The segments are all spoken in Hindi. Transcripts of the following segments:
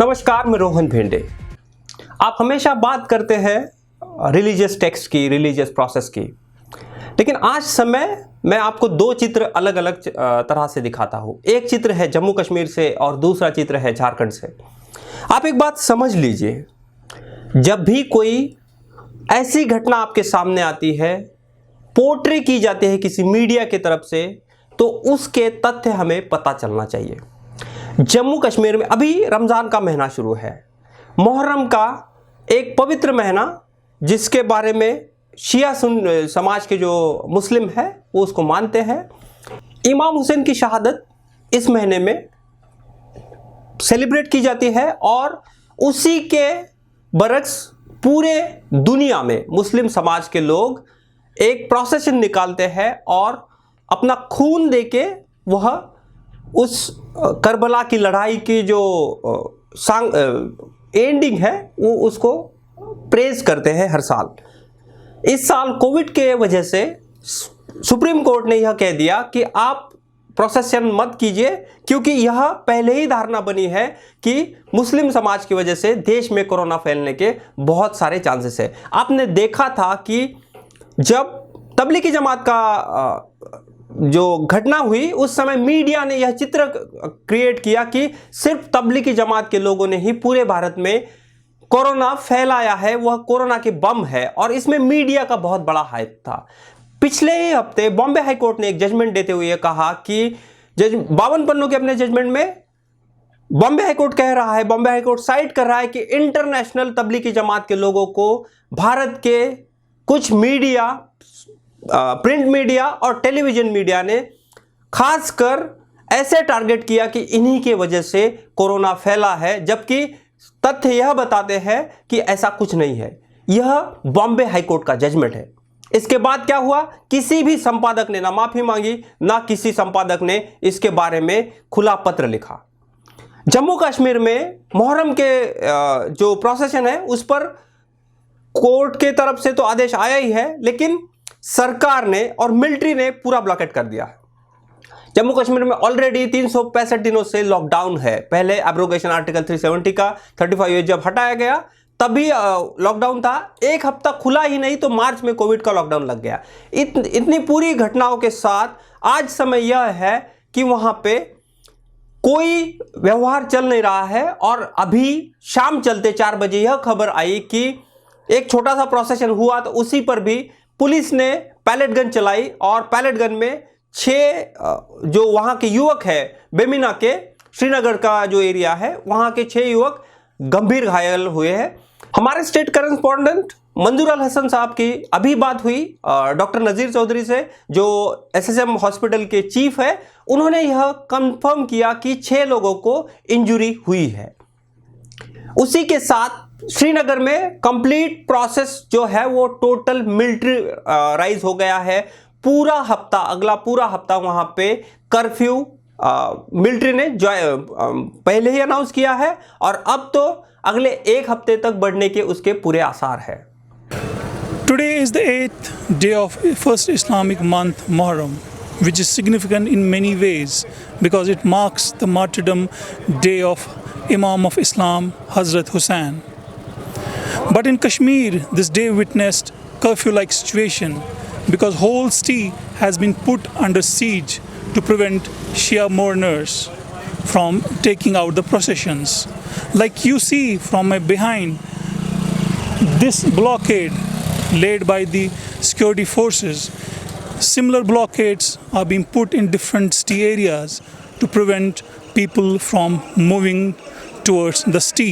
नमस्कार, मैं रोहन भेंडे। आप हमेशा बात करते हैं रिलीजियस टेक्स्ट की, रिलीजियस प्रोसेस की, लेकिन आज समय मैं आपको दो चित्र अलग अलग तरह से दिखाता हूँ। एक चित्र है जम्मू कश्मीर से और दूसरा चित्र है झारखंड से। आप एक बात समझ लीजिए, जब भी कोई ऐसी घटना आपके सामने आती है, पोर्ट्रे की जाती है किसी मीडिया की तरफ से, तो उसके तथ्य हमें पता चलना चाहिए। जम्मू कश्मीर में अभी रमज़ान का महीना शुरू है, मुहर्रम का एक पवित्र महीना, जिसके बारे में शिया समाज के जो मुस्लिम है वो उसको मानते हैं। इमाम हुसैन की शहादत इस महीने में सेलिब्रेट की जाती है और उसी के बरक्स पूरे दुनिया में मुस्लिम समाज के लोग एक प्रोसेशन निकालते हैं और अपना खून देके वह उस करबला की लड़ाई की जो एंडिंग है वो उसको प्रेज करते हैं हर साल। इस साल कोविड के वजह से सुप्रीम कोर्ट ने यह कह दिया कि आप प्रोसेशन मत कीजिए, क्योंकि यह पहले ही धारणा बनी है कि मुस्लिम समाज की वजह से देश में कोरोना फैलने के बहुत सारे चांसेस है। आपने देखा था कि जब तबलीगी जमात का जो घटना हुई, उस समय मीडिया ने यह चित्र क्रिएट किया कि सिर्फ तबलीगी जमात के लोगों ने ही पूरे भारत में कोरोना फैलाया है, वह कोरोना के बम है, और इसमें मीडिया का बहुत बड़ा हाइप था। पिछले ही हफ्ते बॉम्बे हाई कोर्ट ने एक जजमेंट देते हुए कहा कि 52 पन्नों के अपने जजमेंट में बॉम्बे हाई कोर्ट कह रहा है, बॉम्बे हाई कोर्ट साइड कर रहा है कि इंटरनेशनल तबलीगी जमात के लोगों को भारत के कुछ मीडिया, प्रिंट मीडिया और टेलीविजन मीडिया ने खासकर ऐसे टारगेट किया कि इन्हीं के वजह से कोरोना फैला है, जबकि तथ्य यह बताते हैं कि ऐसा कुछ नहीं है। यह बॉम्बे हाई कोर्ट का जजमेंट है। इसके बाद क्या हुआ, किसी भी संपादक ने ना माफी मांगी, ना किसी संपादक ने इसके बारे में खुला पत्र लिखा। जम्मू कश्मीर में मुहर्रम के जो प्रोसेशन है उस पर कोर्ट के तरफ से तो आदेश आया ही है, लेकिन सरकार ने और मिलिट्री ने पूरा ब्लॉकेट कर दिया है। जम्मू कश्मीर में ऑलरेडी 365 दिनों से लॉकडाउन है। पहले एब्रोगेशन आर्टिकल 370 का 35 जब हटाया गया तभी लॉकडाउन था। एक हफ्ता खुला ही नहीं तो मार्च में कोविड का लॉकडाउन लग गया। इतनी पूरी घटनाओं के साथ आज समय यह है कि वहां पे कोई व्यवहार चल नहीं रहा है, और अभी शाम चलते 4 बजे यह खबर आई कि एक छोटा सा प्रोसेशन हुआ, तो उसी पर भी पुलिस ने पैलेट गन चलाई और पैलेट गन में 6 जो वहां के युवक है, बेमिना के श्रीनगर का जो एरिया है, वहां के 6 युवक गंभीर घायल हुए हैं। हमारे स्टेट करेस्पॉन्डेंट मंजूर अल हसन साहब की अभी बात हुई डॉक्टर नजीर चौधरी से, जो एसएसएम हॉस्पिटल के चीफ है। उन्होंने यह कंफर्म किया कि 6 लोगों को इंजरी हुई है। उसी के साथ श्रीनगर में कंप्लीट प्रोसेस जो है वो टोटल मिलिट्रीराइज हो गया है। पूरा हफ्ता, अगला पूरा हफ्ता वहां पे कर्फ्यू मिलिट्री ने पहले ही अनाउंस किया है, और अब तो अगले 1 हफ्ते तक बढ़ने के उसके पूरे आसार है। Today is the 8th day of first Islamic month Muharram, which is significant in many ways because it marks the martyrdom day of Imam of Islam, Hazrat Hussain. But in Kashmir, this day witnessed curfew-like situation because whole city has been put under siege to prevent Shia mourners from taking out the processions. Like you see from my behind, this blockade laid by the security forces, similar blockades are being put in different city areas to prevent people from moving towards the city.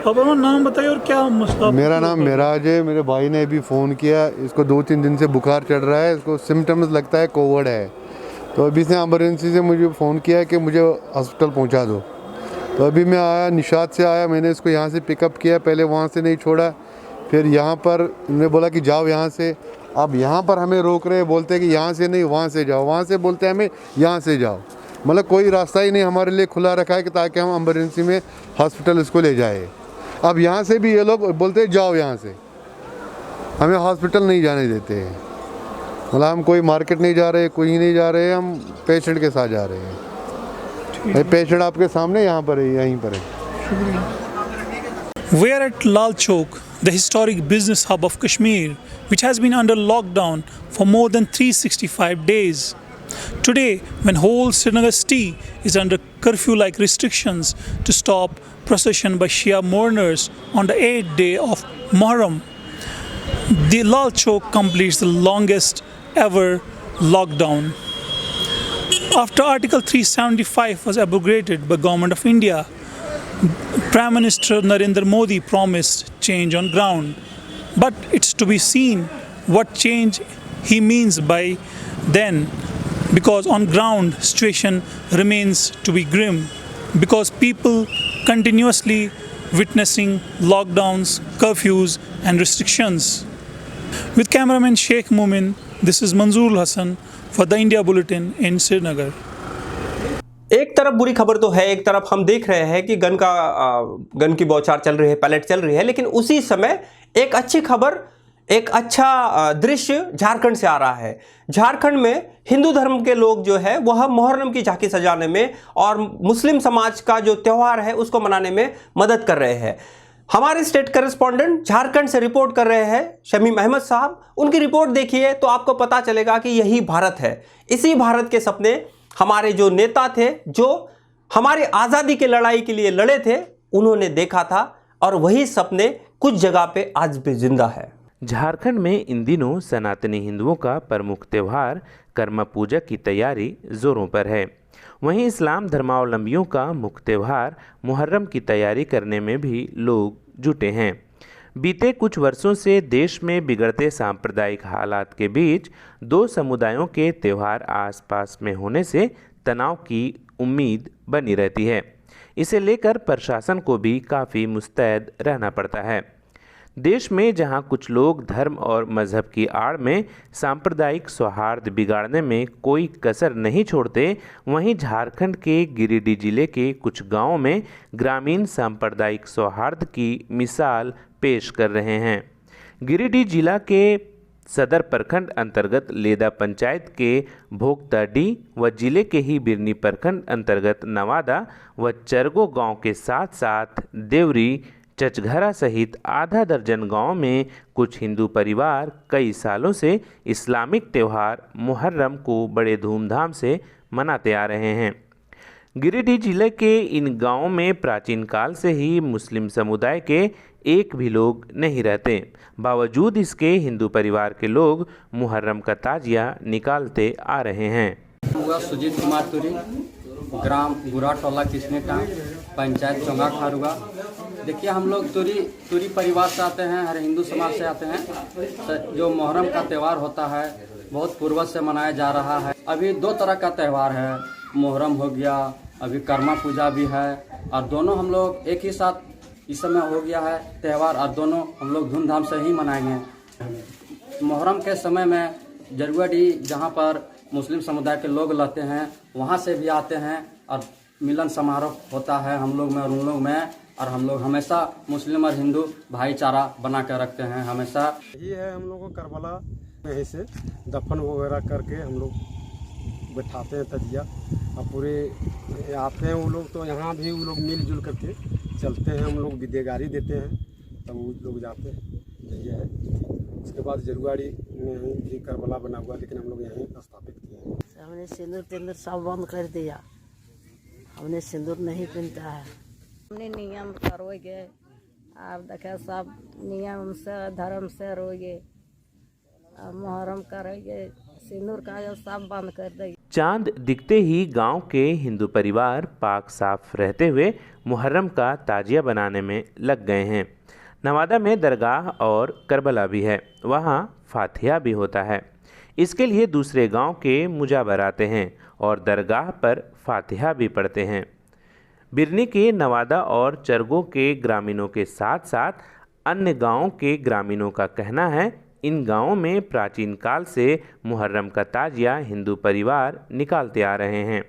अब अपना नाम बताइए और क्या मसला। मेरा नाम मिराज है। मेरे भाई ने अभी फ़ोन किया, इसको 2-3 दिन से बुखार चढ़ रहा है, इसको सिम्टम्स लगता है कोविड है। तो अभी से एमरजेंसी से मुझे फ़ोन किया कि मुझे हॉस्पिटल पहुंचा दो। तो अभी मैं आया, निशात से आया, मैंने इसको यहाँ से पिकअप किया, पहले वहाँ से नहीं छोड़ा, फिर यहाँ पर उन्होंने बोला कि जाओ यहाँ से। अब यहाँ पर हमें रोक रहे, बोलते हैं कि यहाँ से नहीं वहाँ से जाओ, वहाँ से बोलते हैं हमें यहाँ से जाओ। मतलब कोई रास्ता ही नहीं हमारे लिए खुला रखा है कि ताकि हम एमरजेंसी में हॉस्पिटल इसको ले जाए। अब यहाँ से भी ये लोग बोलते हैं जाओ यहाँ से, हमें हॉस्पिटल नहीं जाने देते हैं। मतलब हम कोई मार्केट नहीं जा रहे, कोई नहीं जा रहे, हम पेशेंट के साथ जा रहे हैं। पेशेंट आपके सामने यहाँ पर है, यहीं पर है। We are at Lal Chowk, the historic business hub of Kashmir, which has been under lockdown for more than 365 days. Today, when whole Srinagar city is under curfew-like restrictions to stop procession by Shia mourners on the 8th day of Muharram, the Lal Chowk completes the longest ever lockdown. After Article 375 was abrogated by Government of India, Prime Minister Narendra Modi promised change on ground. But it's to be seen what change he means by then, because on ground situation remains to be grim, because people continuously witnessing lockdowns, curfews and restrictions. With cameraman Sheikh Mumin, this is Manzoor Hassan for the India Bulletin in Srinagar. एक तरफ बुरी खबर तो है, एक तरफ हम देख रहे हैं कि गन की बौछार चल रही है, पैलेट चल रही है, लेकिन उसी समय एक अच्छी खबर, एक अच्छा दृश्य झारखंड से आ रहा है। झारखंड में हिंदू धर्म के लोग जो है वह मुहर्रम की झांकी सजाने में और मुस्लिम समाज का जो त्यौहार है उसको मनाने में मदद कर रहे हैं। हमारे स्टेट करेस्पॉन्डेंट झारखंड से रिपोर्ट कर रहे हैं शमीम अहमद साहब। उनकी रिपोर्ट देखिए तो आपको पता चलेगा कि यही भारत है। इसी भारत के सपने हमारे जो नेता थे, जो हमारी आज़ादी की लड़ाई के लिए लड़े थे, उन्होंने देखा था और वही सपने कुछ जगह पे आज भी जिंदा है। झारखंड में इन दिनों सनातनी हिंदुओं का प्रमुख त्यौहार कर्मा पूजा की तैयारी जोरों पर है। वहीं इस्लाम धर्मावलंबियों का मुख्य त्यौहार मुहर्रम की तैयारी करने में भी लोग जुटे हैं। बीते कुछ वर्षों से देश में बिगड़ते सांप्रदायिक हालात के बीच दो समुदायों के त्यौहार आसपास में होने से तनाव की उम्मीद बनी रहती है। इसे लेकर प्रशासन को भी काफ़ी मुस्तैद रहना पड़ता है। देश में जहां कुछ लोग धर्म और मजहब की आड़ में सांप्रदायिक सौहार्द बिगाड़ने में कोई कसर नहीं छोड़ते, वहीं झारखंड के गिरिडीह जिले के कुछ गांवों में ग्रामीण सांप्रदायिक सौहार्द की मिसाल पेश कर रहे हैं। गिरिडीह जिला के सदर प्रखंड अंतर्गत लेदा पंचायत के भोगताडी व जिले के ही बिरनी प्रखंड अंतर्गत नवादा व चरगो गांव के साथ साथ देवरी, चचघरा सहित आधा दर्जन गांव में कुछ हिंदू परिवार कई सालों से इस्लामिक त्यौहार मुहर्रम को बड़े धूमधाम से मनाते आ रहे हैं। गिरिडीह जिले के इन गांवों में प्राचीन काल से ही मुस्लिम समुदाय के एक भी लोग नहीं रहते। बावजूद इसके हिंदू परिवार के लोग मुहर्रम का ताजिया निकालते आ रहे हैं। हुआ सुजीत कुमार तुरी, ग्राम गुरा टोला किस्नेटांग, पंचायत चोंगा खारुआ। देखिए, हम लोग तुरी परिवार से आते हैं, हर हिंदू समाज से आते हैं। जो मुहर्रम का त्यौहार होता है बहुत पूर्वज से मनाया जा रहा है। अभी दो तरह का त्यौहार है, मुहर्रम हो गया, अभी कर्मा पूजा भी है, और दोनों हम लोग एक ही साथ इस समय हो गया है त्यौहार, और दोनों हम लोग धूमधाम से ही मनाएंगे। मुहर्रम के समय में जरुआडी जहाँ पर मुस्लिम समुदाय के लोग रहते हैं वहाँ से भी आते हैं, और मिलन समारोह होता है हम लोग में और उन लोग में, और हम लोग हमेशा मुस्लिम और हिंदू भाईचारा बना कर रखते हैं हमेशा। यही है हम लोग को करबला में यहीं से दफन वगैरह करके हम लोग बैठाते हैं तजिया, और पूरे आते हैं वो लोग, तो यहाँ भी वो लोग मिलजुल करके चलते हैं। हम लोग विदेगारी देते हैं तब वो लोग जाते हैं। यही है। उसके बाद जरुआड़ी में भी करबला बना हुआ, लेकिन हम लोग यहीं स्थापित किए हैं। हमने सिंदूर तिंदूर सब बंद कर दिया, हमने सिंदूर नहीं पहनता है। हमने नियम करोगे, आप देखे सब नियम से धर्म से रोगे, मुहर्रम करोगे, सिंदूर का सब बंद कर देंगे। चांद दिखते ही गांव के हिंदू परिवार पाक साफ रहते हुए मुहर्रम का ताजिया बनाने में लग गए हैं। नवादा में दरगाह और करबला भी है, वहाँ फातिहा भी होता है। इसके लिए दूसरे गांव के मुजाबर आते हैं और दरगाह पर फातिहा भी पढ़ते हैं। बिरनी के नवादा और चरगो के ग्रामीणों के साथ साथ अन्य गांवों के ग्रामीणों का कहना है, इन गांवों में प्राचीन काल से मुहर्रम का ताजिया हिंदू परिवार निकालते आ रहे हैं।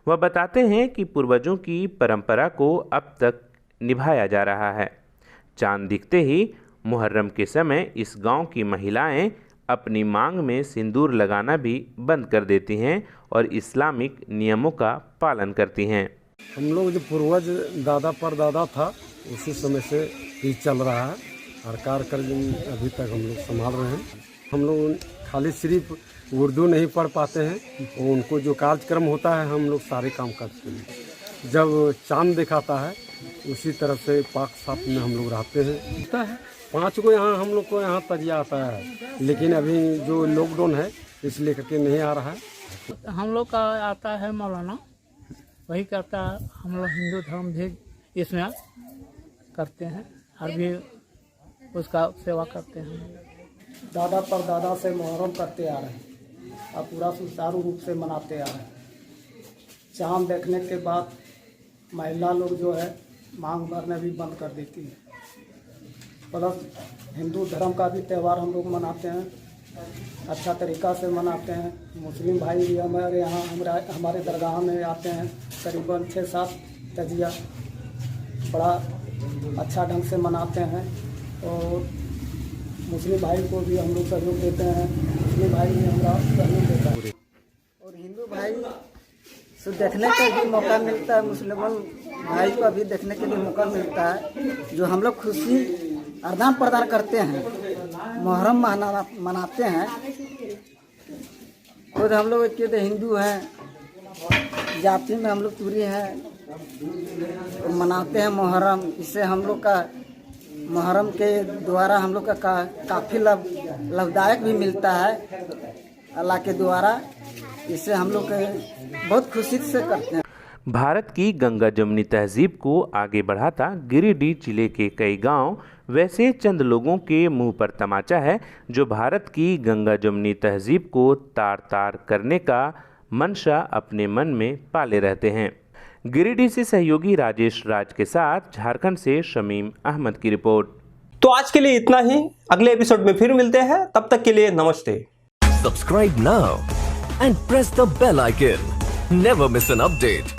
वह बताते हैं कि पूर्वजों की परंपरा को अब तक निभाया जा रहा है। चांद दिखते ही मुहर्रम के समय इस गांव की महिलाएं अपनी मांग में सिंदूर लगाना भी बंद कर देती हैं और इस्लामिक नियमों का पालन करती हैं। हम लोग जो पूर्वज दादा परदादा था उसी समय से ही चल रहा है, और कार्यक्रम अभी तक हम लोग संभाल रहे हैं। हम लोग खाली सिर्फ उर्दू नहीं पढ़ पाते हैं, उनको जो कार्यक्रम होता है हम लोग सारे काम करते हैं। जब चांद दिखाता है उसी तरह से पाक साफ में हम लोग रहते हैं। 5 को यहाँ हम लोग को यहाँ तजिया आता है, लेकिन अभी जो लॉकडाउन है इसलिए करके नहीं आ रहा है। हम लोग का आता है मौलाना, वही करता है। हम लोग हिंदू धर्म भी इसमें करते हैं और भी उसका सेवा करते हैं। दादा परदादा से मुहर्रम करते आ रहे हैं और पूरा सुचारू रूप से मनाते आ रहे हैं। चांद देखने के बाद महिला लोग जो है मांग भरना भी बंद कर देती है। प्लस हिंदू धर्म का भी त्यौहार हम लोग मनाते हैं, अच्छा तरीक़ा से मनाते हैं। मुस्लिम भाई भी हमारे यहाँ हमारे दरगाह में आते हैं, करीबन 6-7 तजिया बड़ा अच्छा ढंग से मनाते हैं। और मुस्लिम भाई को भी हम लोग सहयोग देते हैं, मुस्लिम भाई भी हमारा सहयोग देता है। और हिंदू भाई से देखने का भी मौका मिलता है, मुसलमान भाई को भी देखने के लिए मौका मिलता है, जो हम लोग खुशी आदान प्रदान करते हैं, मुहर्रम मनाते हैं। खुद हम लोग के तो हिंदू हैं, जाति में हम लोग तुरी हैं, तो मनाते हैं मुहर्रम। इससे हम लोग का मुहर्रम के द्वारा हम लोग का काफ़ी लाभदायक भी मिलता है अल्लाह के द्वारा। इससे हम लोग बहुत खुशी से करते हैं। भारत की गंगा जमुनी तहजीब को आगे बढ़ाता गिरिडीह जिले के कई गांव वैसे चंद लोगों के मुंह पर तमाचा है जो भारत की गंगा जमुनी तहजीब को तार तार करने का मंशा अपने मन में पाले रहते हैं। गिरिडीह से सहयोगी राजेश राज के साथ झारखंड से शमीम अहमद की रिपोर्ट। तो आज के लिए इतना ही, अगले एपिसोड में फिर मिलते हैं, तब तक के लिए नमस्ते। Subscribe now and press the bell icon. Never miss an update.